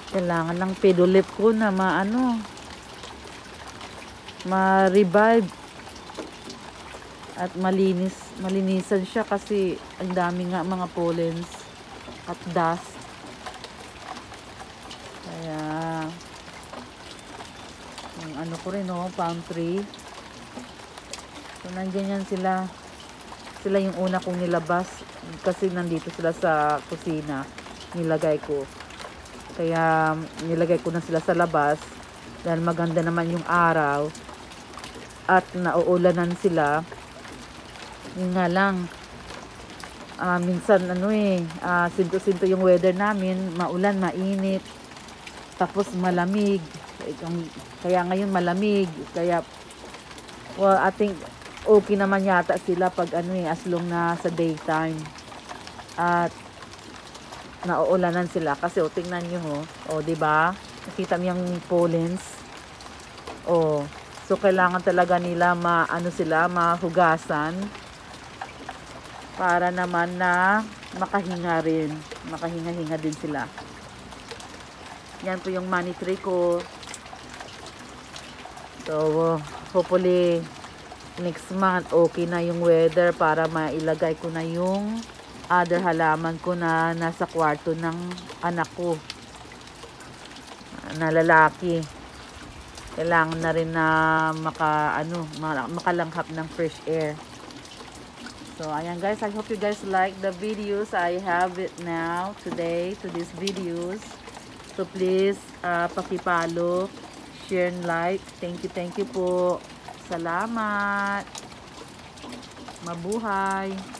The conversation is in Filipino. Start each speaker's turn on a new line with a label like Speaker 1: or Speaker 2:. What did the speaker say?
Speaker 1: Kailangan lang pedulip ko na ma-revive at malinisan siya kasi ang dami nga mga pollens at dust. Kaya yung ko rin palm tree. So nandiyan yan sila. Sila yung una kong nilabas kasi nandito sila sa kusina. Nilagay ko. Kaya nilagay ko na sila sa labas dahil maganda naman yung araw at nauulanan sila. Yun nga lang, minsan sinto-sinto yung weather namin, maulan, mainit, tapos malamig. Kaya ngayon malamig, kaya I think okay naman yata sila pag as long na sa daytime. At nauulanan sila kasi tingnan niyo di ba? Nakita mo yung pollens. So kailangan talaga nila mahugasan para naman na makahinga din sila. Yan po yung money tree ko. So hopefully next month okay na yung weather para mailagay ko na yung other halaman ko na nasa kwarto ng anak ko na lalaki. Kailangan na rin na makalanghap ng fresh air. So ayan guys, I hope you guys like the videos I have it now today to these videos. So please paki-follow, share and like. Thank you po. Salamat. Mabuhay.